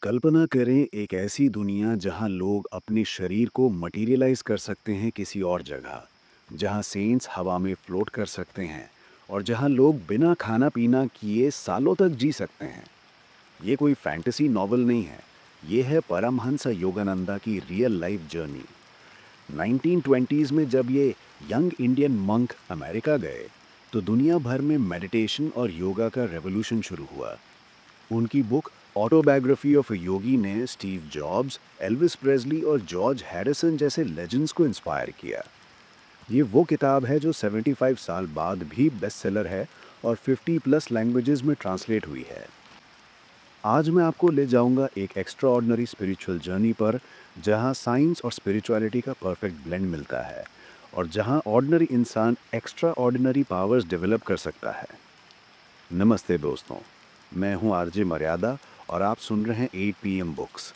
कल्पना करें एक ऐसी दुनिया जहां लोग अपने शरीर को मटेरियलाइज कर सकते हैं किसी और जगह, जहां सेंट्स हवा में फ्लोट कर सकते हैं और जहां लोग बिना खाना पीना किए सालों तक जी सकते हैं। ये कोई फैंटेसी नॉवल नहीं है। ये है परमहंस योगानंदा की रियल लाइफ जर्नी। 1920s में जब ये यंग इंडियन मंक अमेरिका गए, तो दुनिया भर में मेडिटेशन और योगा का रेवोल्यूशन शुरू हुआ। उनकी बुक ऑटोबायोग्राफी ऑफ अ योगी ने स्टीव जॉब्स, एल्विस प्रेस्ली और जॉर्ज हैरिसन जैसे लेजेंड्स को इंस्पायर किया। ये वो किताब है जो 75 साल बाद भी बेस्ट सेलर है और 50 प्लस लैंग्वेजेस में ट्रांसलेट हुई है। आज मैं आपको ले जाऊंगा एक एक्स्ट्रा ऑर्डिनरी स्पिरिचुअल जर्नी पर, जहां साइंस और स्पिरिचुअलिटी का परफेक्ट ब्लेंड मिलता है और जहां ऑर्डिनरी इंसान एक्स्ट्रा ऑर्डिनरी पावर्स डेवलप कर सकता है। नमस्ते दोस्तों, मैं हूं आरजे मर्यादा और आप सुन रहे हैं 8 PM बुक्स।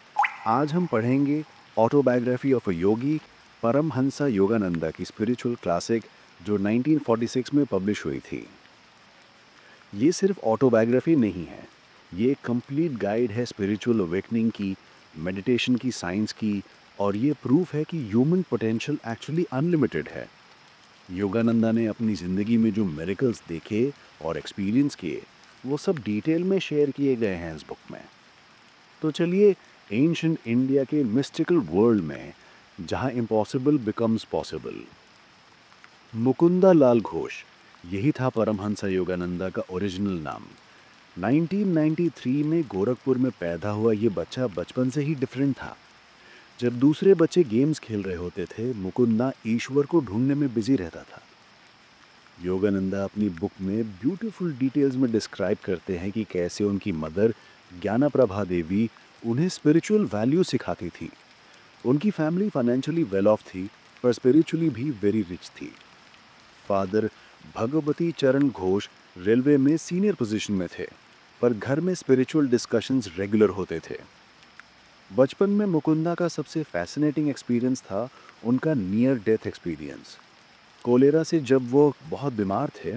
आज हम पढ़ेंगे ऑटोबायोग्राफी ऑफ अ योगी, परमहंसा योगानंदा की स्पिरिचुअल क्लासिक, जो 1946 में पब्लिश हुई थी। ये सिर्फ ऑटोबायोग्राफी नहीं है, ये एक कंप्लीट गाइड है स्पिरिचुअल अवेकनिंग की, मेडिटेशन की साइंस की, और ये प्रूफ है कि ह्यूमन पोटेंशियल एक्चुअली अनलिमिटेड है। योगानंदा ने अपनी ज़िंदगी में जो मिरेकल्स देखे और एक्सपीरियंस किए, वो सब डिटेल में शेयर किए गए हैं इस बुक में। तो चलिए, एंशिएंट इंडिया के मिस्टिकल वर्ल्ड में, जहाँ इम्पॉसिबल बिकम्स पॉसिबल। मुकुंदा लाल घोष, यही था परमहंस योगानंदा का ओरिजिनल नाम। 1993 में गोरखपुर में पैदा हुआ ये बच्चा बचपन से ही डिफरेंट था। जब दूसरे बच्चे गेम्स खेल रहे होते थे, मुकुंदा ईश्वर को ढूंढने में बिजी रहता था। योगानंदा अपनी बुक में ब्यूटीफुल डिटेल्स में डिस्क्राइब करते हैं कि कैसे उनकी मदर ज्ञाना प्रभा देवी उन्हें स्पिरिचुअल वैल्यू सिखाती थी। उनकी फैमिली फाइनेंशियली वेल ऑफ थी, पर स्पिरिचुअली भी वेरी रिच थी। फादर भगवती चरण घोष रेलवे में सीनियर पोजीशन में थे, पर घर में स्पिरिचुअल डिस्कशंस रेगुलर होते थे। बचपन में मुकुंदा का सबसे फैसिनेटिंग एक्सपीरियंस था उनका नियर डेथ एक्सपीरियंस। कोलेरा से जब वो बहुत बीमार थे,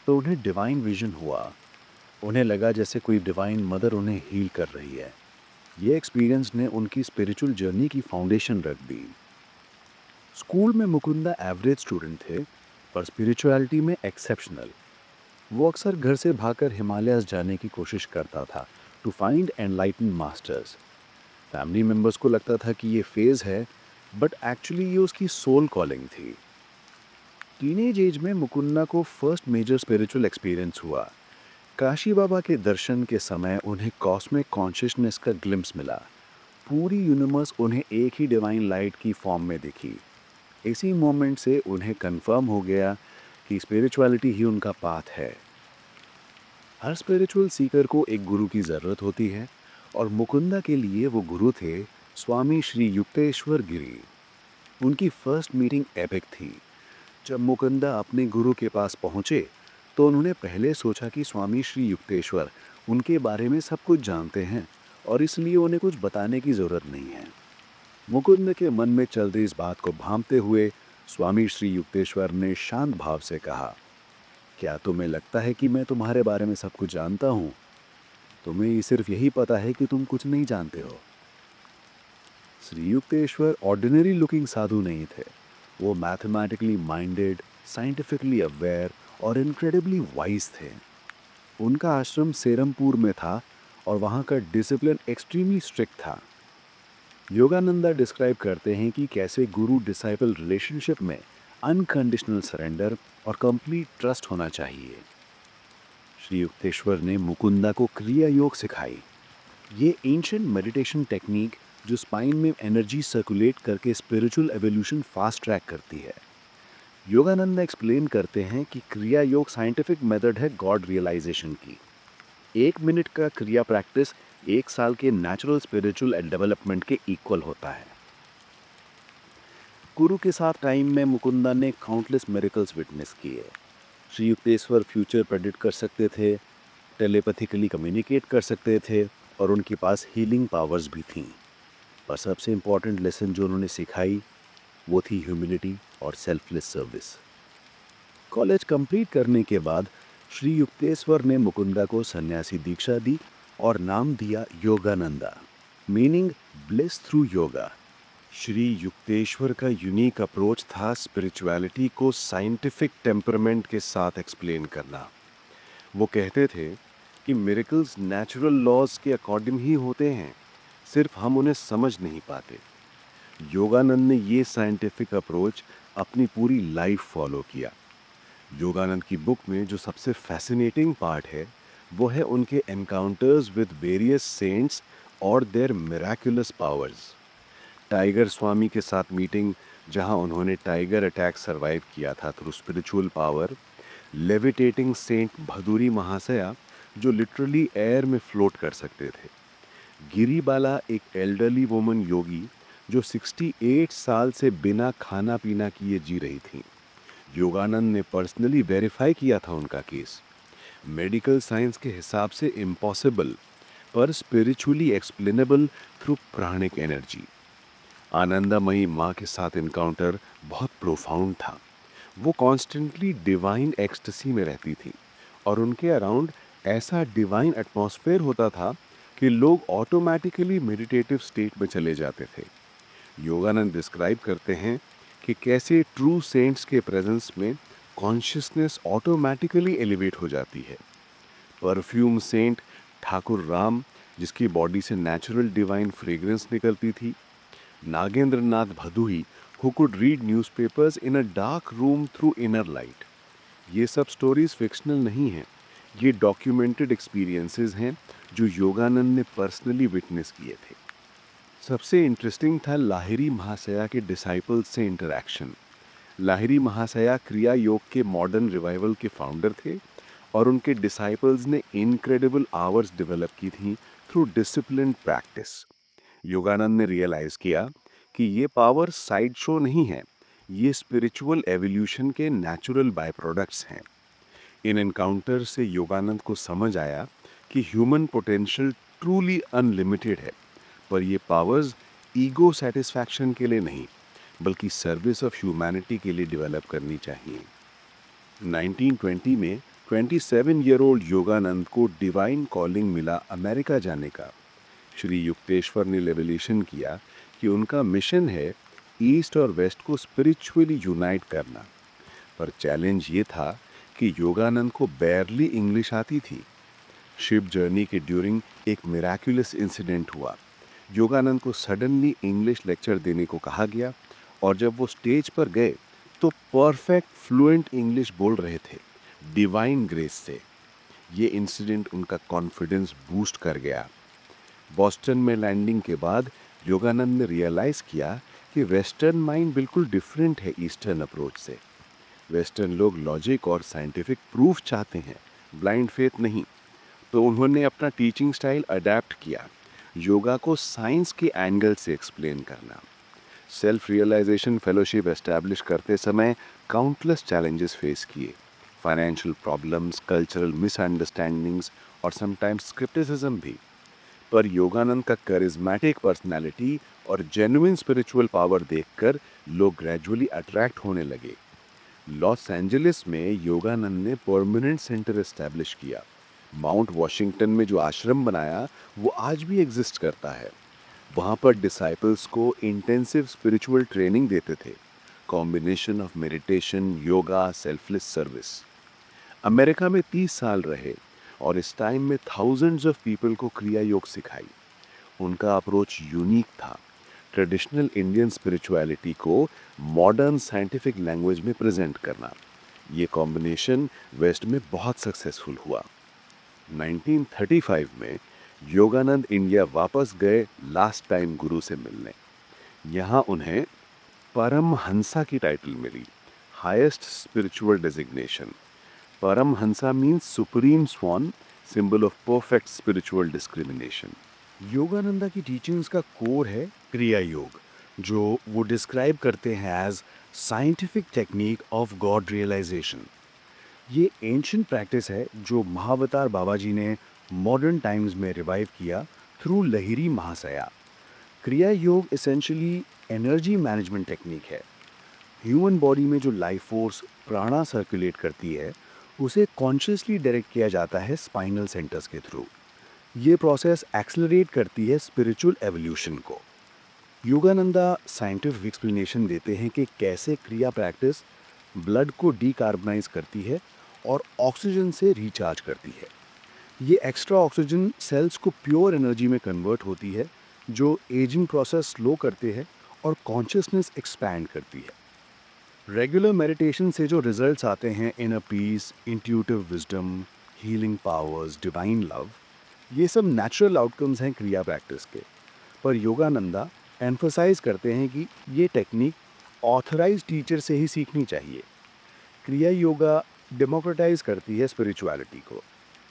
तो उन्हें डिवाइन विजन हुआ। उन्हें लगा जैसे कोई डिवाइन मदर उन्हें हील कर रही है। ये एक्सपीरियंस ने उनकी स्पिरिचुअल जर्नी की फाउंडेशन रख दी। स्कूल में मुकुंदा एवरेज स्टूडेंट थे, पर स्पिरिचुअलिटी में एक्सेप्शनल। वो अक्सर घर से भागकर हिमालयाज जाने की कोशिश करता था, to find enlighten masters. Family members को लगता था कि ये फेज़ है, बट एक्चुअली ये उसकी सोल कॉलिंग थी। टीनेज एज में मुकुंदा को फर्स्ट मेजर स्पिरिचुअल एक्सपीरियंस हुआ। काशी बाबा के दर्शन के समय उन्हें कॉस्मिक कॉन्शियसनेस का ग्लिम्स मिला। पूरी यूनिवर्स उन्हें एक ही डिवाइन लाइट की फॉर्म में दिखी। इसी मोमेंट से उन्हें कंफर्म हो गया कि स्पिरिचुअलिटी ही उनका पाथ है। हर स्पिरिचुअल सीकर को एक गुरु की ज़रूरत होती है, और मुकुंदा के लिए वो गुरु थे स्वामी श्री युक्तेश्वर गिरी। उनकी फर्स्ट मीटिंग एपिक थी। जब मुकुंदा अपने गुरु के पास पहुंचे, तो उन्होंने पहले सोचा कि स्वामी श्री युक्तेश्वर उनके बारे में सब कुछ जानते हैं और इसलिए उन्हें कुछ बताने की ज़रूरत नहीं है। मुकुंद के मन में चल रही इस बात को भांपते हुए स्वामी श्री युक्तेश्वर ने शांत भाव से कहा, क्या तुम्हें लगता है कि मैं तुम्हारे बारे में सब कुछ जानता हूँ? तुम्हें ये सिर्फ यही पता है कि तुम कुछ नहीं जानते हो। श्री युक्तेश्वर ऑर्डिनरी लुकिंग साधु नहीं थे। वो मैथमेटिकली माइंडेड, साइंटिफिकली अवेयर और इनक्रेडिबली वाइज थे। उनका आश्रम सेरमपुर में था और वहाँ का डिसिप्लिन एक्सट्रीमली स्ट्रिक्ट था। योगानंदा डिस्क्राइब करते हैं कि कैसे गुरु डिसाइपल रिलेशनशिप में अनकंडीशनल सरेंडर और कंप्लीट ट्रस्ट होना चाहिए। श्री युक्तेश्वर ने मुकुंदा को क्रिया योग सिखाई। ये एंशिएंट मेडिटेशन टेक्निक जो स्पाइन में एनर्जी सर्कुलेट करके स्पिरिचुअल एवोल्यूशन फास्ट ट्रैक करती है। योगानंदा एक्सप्लेन करते हैं कि क्रिया योग साइंटिफिक मेथड है गॉड रियलाइजेशन की। 1 मिनट का क्रिया प्रैक्टिस 1 साल के नेचुरल स्पिरिचुअल डेवलपमेंट के इक्वल होता है। गुरु के साथ टाइम में मुकुंदा ने काउंटलेस मिरेकल्स विटनेस किए। श्री युक्तेश्वर फ्यूचर प्रेडिक्ट कर सकते थे, टेलीपैथिकली कम्युनिकेट कर सकते थे, और उनके पास हीलिंग पावर्स भी थीं। पर सबसे इम्पॉर्टेंट लेसन जो उन्होंने सिखाई, वो थी ह्यूमिलिटी और सेल्फलेस सर्विस। कॉलेज कंप्लीट करने के बाद श्री युक्तेश्वर ने मुकुंदा को सन्यासी दीक्षा दी और नाम दिया Yogananda. Meaning bliss through yoga. Shri Yukteshwar का यूनिक अप्रोच था स्पिरिचुअलिटी को साइंटिफिक टेम्परमेंट के साथ एक्सप्लेन करना। वो कहते थे कि मिरेकल्स नेचुरल लॉज के अकॉर्डिंग ही होते हैं, सिर्फ हम उन्हें समझ नहीं पाते। योगानंद ने ये साइंटिफिक अप्रोच अपनी पूरी लाइफ फॉलो किया। योगानंद की बुक में जो सबसे फैसिनेटिंग पार्ट है वो है उनके एनकाउंटर्स विद वेरियस सेंट्स और देयर मिराकुलस पावर्स। टाइगर स्वामी के साथ मीटिंग, जहां उन्होंने टाइगर अटैक सरवाइव किया था through spiritual power. Levitating saint Bhaduri Mahasaya, जो लिटरली एयर में फ्लोट कर सकते थे। गिरीबाला, एक एल्डरली वुमन योगी जो 68 साल से बिना खाना पीना किए जी रही थी। योगानंद ने पर्सनली वेरीफाई किया था उनका केस। मेडिकल साइंस के हिसाब से इम्पॉसिबल, पर स्पिरिचुअली एक्सप्लेनेबल थ्रू प्राणिक एनर्जी। आनंदामयी माँ के साथ इनकाउंटर बहुत प्रोफाउंड था। वो कॉन्स्टेंटली डिवाइन एक्सटेसी में रहती थी और उनके अराउंड ऐसा डिवाइन एटमॉस्फेयर होता था कि लोग ऑटोमेटिकली मेडिटेटिव स्टेट में चले जाते थे। योगानंद डिस्क्राइब करते हैं कि कैसे ट्रू सेंट्स के प्रेजेंस में कॉन्शियसनेस ऑटोमेटिकली एलिवेट हो जाती है। परफ्यूम सेंट ठाकुर राम, जिसकी बॉडी से नेचुरल डिवाइन फ्रेग्रेंस निकलती थी। नागेंद्र नाथ भदुही, who could read newspapers in a dark room through inner light। ये सब स्टोरीज फिक्शनल नहीं हैं, ये डॉक्यूमेंटेड एक्सपीरियंसेस हैं जो योगानंद ने पर्सनली विटनेस किए थे। सबसे इंटरेस्टिंग था लाहिरी महाशया के डिसाइपल्स से इंटरैक्शन। लाहिरी महाशया क्रिया योग के मॉडर्न रिवाइवल के फाउंडर थे और उनके डिसाइपल्स ने इनक्रेडिबल आवर्स डेवलप की थी थ्रू डिसिप्लिन प्रैक्टिस। योगानंद ने रियलाइज किया कि ये पावर साइड शो नहीं है, ये स्पिरिचुअल एवोल्यूशन के नेचुरल बाय प्रोडक्ट्स हैं। इन एनकाउंटर से योगानंद को समझ आया कि ह्यूमन पोटेंशियल ट्रूली अनलिमिटेड है, पर ये पावर्स ईगो सेटिस्फैक्शन के लिए नहीं, बल्कि सर्विस ऑफ ह्यूमैनिटी के लिए डेवलप करनी चाहिए। 1920 में 27 ईयर ओल्ड योगानंद को डिवाइन कॉलिंग मिला अमेरिका जाने का। श्री युक्तेश्वर ने रेवलेशन किया कि उनका मिशन है ईस्ट और वेस्ट को स्पिरिचुअली यूनाइट करना। पर चैलेंज ये था कि योगानंद को बैरली इंग्लिश आती थी। शिप जर्नी के ड्यूरिंग एक मिराकुलस इंसिडेंट हुआ। योगानंद को सडनली इंग्लिश लेक्चर देने को कहा गया और जब वो स्टेज पर गए तो परफेक्ट फ्लुएंट इंग्लिश बोल रहे थे, डिवाइन ग्रेस से। ये इंसिडेंट उनका कॉन्फिडेंस बूस्ट कर गया। बॉस्टन में लैंडिंग के बाद योगानंद ने रियलाइज किया कि वेस्टर्न माइंड बिल्कुल डिफरेंट है ईस्टर्न अप्रोच से। वेस्टर्न लोग लॉजिक और साइंटिफिक प्रूफ चाहते हैं, ब्लाइंड फेथ नहीं। तो उन्होंने अपना टीचिंग स्टाइल अडेप्ट किया, योगा को साइंस के एंगल से एक्सप्लेन करना। सेल्फ रियलाइजेशन फेलोशिप एस्टैब्लिश करते समय काउंटलेस चैलेंजेस फेस किए, फाइनेंशियल प्रॉब्लम्स, कल्चरल मिसअंडरस्टैंडिंग्स और समटाइम्स स्क्रिप्टिसिज्म भी। पर योगानंद का करिज्मेटिक पर्सनालिटी और जेन्युइन स्पिरिचुअल पावर देखकर लोग ग्रेजुअली अट्रैक्ट होने लगे। लॉस एंजलिस में योगानंद ने परमानेंट सेंटर एस्टैब्लिश किया। माउंट वॉशिंगटन में जो आश्रम बनाया वो आज भी एग्जिस्ट करता है। वहाँ पर डिसाइपल्स को इंटेंसिव स्पिरिचुअल ट्रेनिंग देते थे, combination of meditation, yoga, selfless service. America में 30 साल रहे और इस टाइम में थाउजेंड्स ऑफ पीपल को क्रिया योग सिखाई। उनका अप्रोच यूनिक था, ट्रेडिशनल इंडियन स्पिरिचुअलिटी को मॉडर्न साइंटिफिक लैंग्वेज में प्रेजेंट करना। ये कॉम्बिनेशन वेस्ट में बहुत सक्सेसफुल हुआ। 1935 में योगानंद इंडिया वापस गए लास्ट टाइम गुरु से मिलने। यहाँ उन्हें परमहंसा की टाइटल मिली, highest spiritual designation. Paramhansa means supreme swan, symbol of perfect spiritual discrimination। Yogananda की टीचिंग्स का कोर है क्रिया योग, जो वो डिस्क्राइब करते हैं as scientific technique of god realization. ये एंशियंट प्रैक्टिस है जो महावतार बाबा जी ने मॉडर्न टाइम्स में रिवाइव किया through Lahiri Mahasaya. Kriya Yoga essentially energy management technique है। ह्यूमन बॉडी में जो लाइफ फोर्स प्राणा सर्कुलेट करती है उसे कॉन्शियसली डायरेक्ट किया जाता है स्पाइनल सेंटर्स के थ्रू। ये प्रोसेस एक्सेलरेट करती है स्पिरिचुअल एवोल्यूशन को। योगानंदा साइंटिफिक एक्सप्लेनेशन देते हैं कि कैसे क्रिया प्रैक्टिस ब्लड को डीकार्बनाइज करती है और ऑक्सीजन से रिचार्ज करती है। ये एक्स्ट्रा ऑक्सीजन सेल्स को प्योर एनर्जी में कन्वर्ट होती है, जो एजिंग प्रोसेस स्लो करते हैं और कॉन्शियसनेस एक्सपैंड करती है। रेगुलर मेडिटेशन से जो रिजल्ट्स आते हैं, inner peace, intuitive wisdom, healing powers, divine love, ये सब नेचुरल आउटकम्स हैं क्रिया प्रैक्टिस के। पर योगानंदा एम्फसाइज करते हैं कि ये टेक्निक ऑथराइज टीचर से ही सीखनी चाहिए। क्रिया योगा डेमोक्रेटाइज करती है स्पिरिचुअलिटी को।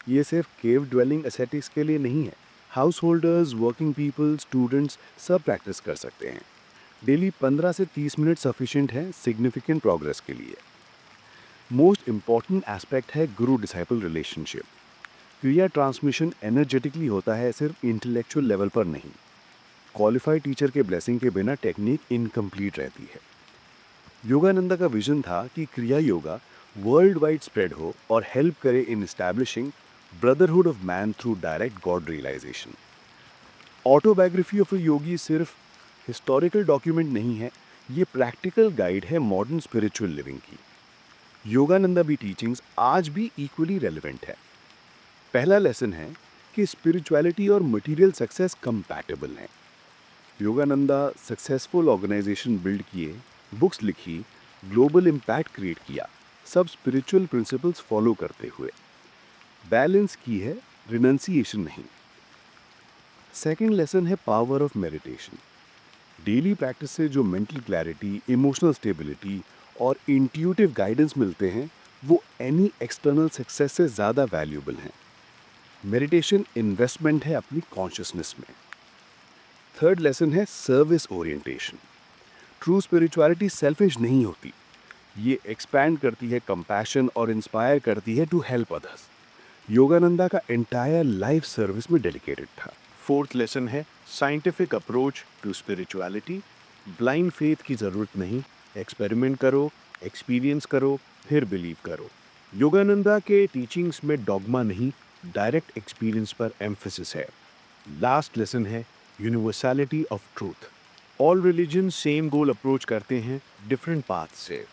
ये सिर्फ केव ड्वेलिंग एस्थेटिक्स के लिए नहीं है। House holders, working people, students सब प्रैक्टिस कर सकते हैं। डेली 15 से 30 मिनट सफिशिएंट है सिग्निफिकेंट प्रोग्रेस के लिए। मोस्ट इम्पॉर्टेंट एस्पेक्ट है गुरु डिसाइपल रिलेशनशिप। क्रिया ट्रांसमिशन एनर्जेटिकली होता है, सिर्फ इंटेलेक्चुअल लेवल पर नहीं। क्वालिफाइड टीचर के ब्लेसिंग के बिना टेक्निक इनकम्प्लीट रहती है। योगानंदा का विजन था कि क्रिया योगा वर्ल्ड वाइड स्प्रेड हो और हेल्प करे in establishing brotherhood of man through direct God realisation. Autobiography of a yogi सिर्फ हिस्टोरिकल डॉक्यूमेंट नहीं है, ये प्रैक्टिकल गाइड है मॉडर्न स्पिरिचुअल लिविंग की। योगानंदा भी टीचिंग्स आज भी इक्वली रेलिवेंट है। पहला लेसन है कि स्पिरिचुअलिटी और मटेरियल सक्सेस कंपैटिबल हैं। योगानंदा सक्सेसफुल ऑर्गेनाइजेशन बिल्ड किए, बुक्स लिखी, ग्लोबल इम्पैक्ट क्रिएट किया, सब स्पिरिचुअल प्रिंसिपल्स फॉलो करते हुए। बैलेंस की है, रिनंसिएशन नहीं। सेकंड लेसन है power of meditation. Daily practice से जो मेंटल क्लैरिटी, इमोशनल स्टेबिलिटी और इंट्यूटिव गाइडेंस मिलते हैं, वो एनी एक्सटर्नल सक्सेस से ज़्यादा वैल्यूएबल हैं। मेडिटेशन इन्वेस्टमेंट है अपनी कॉन्शियसनेस में। थर्ड लेसन है service orientation. True spirituality selfish नहीं होती, ये एक्सपैंड करती है कंपैशन और इंस्पायर करती है टू हेल्प अदर्स। योगानंदा का एंटायर लाइफ सर्विस में डेडिकेटेड था। फोर्थ लेसन है scientific approach to spirituality. Blind faith की ज़रूरत नहीं, एक्सपेरिमेंट करो, एक्सपीरियंस करो, फिर बिलीव करो। योगानंदा के टीचिंग्स में डॉगमा नहीं, डायरेक्ट एक्सपीरियंस पर एम्फेसिस है। लास्ट लेसन है universality of truth. All religion same goal approach करते हैं, डिफरेंट पाथ से।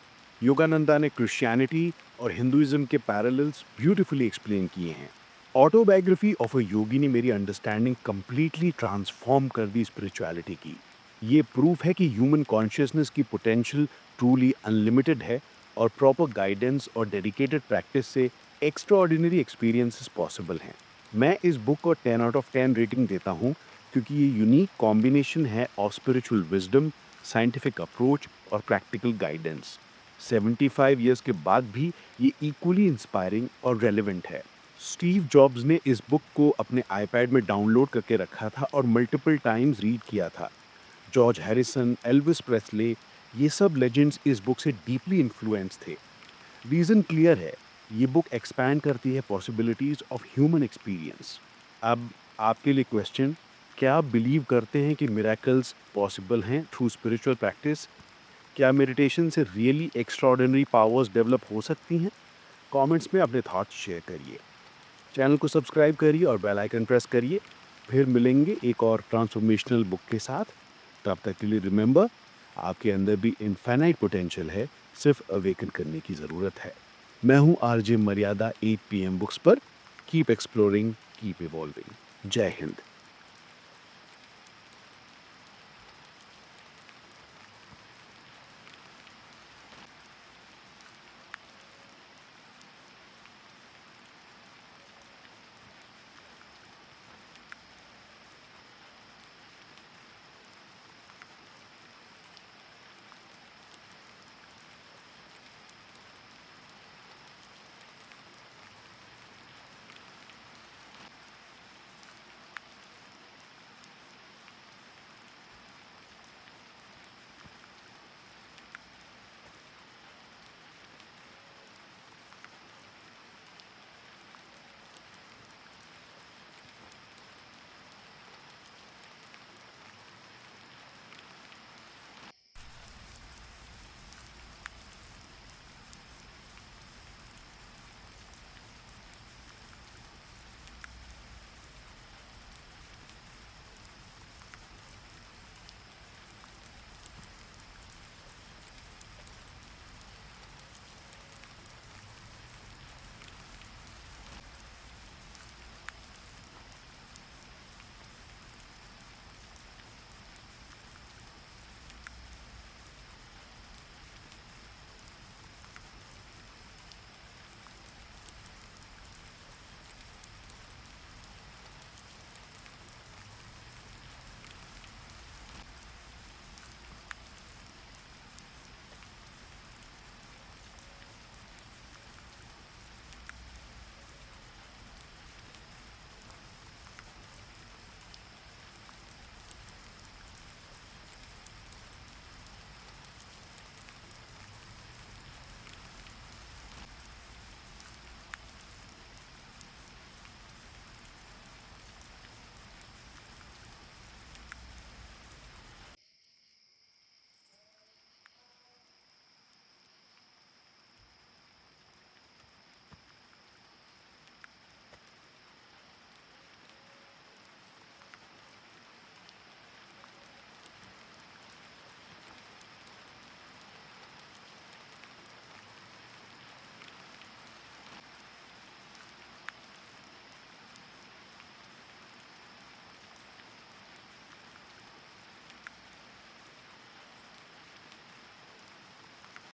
योगानंदा ने क्रिश्चियनिटी और हिंदुइज्म के पैरेलल्स ब्यूटीफुली एक्सप्लेन किए हैं। ऑटोबायोग्राफी ऑफ अ योगी ने मेरी अंडरस्टैंडिंग कंप्लीटली ट्रांसफॉर्म कर दी स्पिरिचुअलिटी की। ये प्रूफ है कि ह्यूमन कॉन्शियसनेस की पोटेंशियल ट्रूली अनलिमिटेड है और प्रॉपर गाइडेंस और डेडिकेटेड प्रैक्टिस से एक्स्ट्राऑर्डिनरी एक्सपीरियंसेस पॉसिबल हैं। मैं इस बुक को 10 आउट ऑफ 10 रेटिंग देता हूँ, क्योंकि ये यूनिक कॉम्बिनेशन है of spiritual wisdom, scientific approach और प्रैक्टिकल गाइडेंस। 75 ईयर्स के बाद भी ये इक्वली इंस्पायरिंग और रेलेवेंट है। स्टीव जॉब्स ने इस बुक को अपने आईपैड में डाउनलोड करके रखा था और मल्टीपल टाइम्स रीड किया था। जॉर्ज हैरिसन, एल्विस प्रेस्ले, ये सब लेजेंड्स इस बुक से डीपली इन्फ्लुएंस थे। रीज़न क्लियर है, ये बुक एक्सपैंड करती है पॉसिबिलिटीज़ ऑफ ह्यूमन एक्सपीरियंस। अब आपके लिए क्वेश्चन, क्या आप बिलीव करते हैं कि मिरेकल्स पॉसिबल हैं थ्रू स्पिरिचुअल प्रैक्टिस? क्या मेडिटेशन से रियली एक्स्ट्राऑर्डिनरी पावर्स डेवलप हो सकती हैं? कमेंट्स में अपने थॉट्स शेयर करिए। चैनल को सब्सक्राइब करिए और बेल आइकन प्रेस करिए। फिर मिलेंगे एक और ट्रांसफॉर्मेशनल बुक के साथ। तब तक के लिए रिमेंबर, आपके अंदर भी इनफाइनाइट पोटेंशियल है, सिर्फ अवेकन करने की ज़रूरत है। मैं हूँ आरजे मर्यादा 8 PM बुक्स पर। Keep exploring, keep evolving. जय हिंद।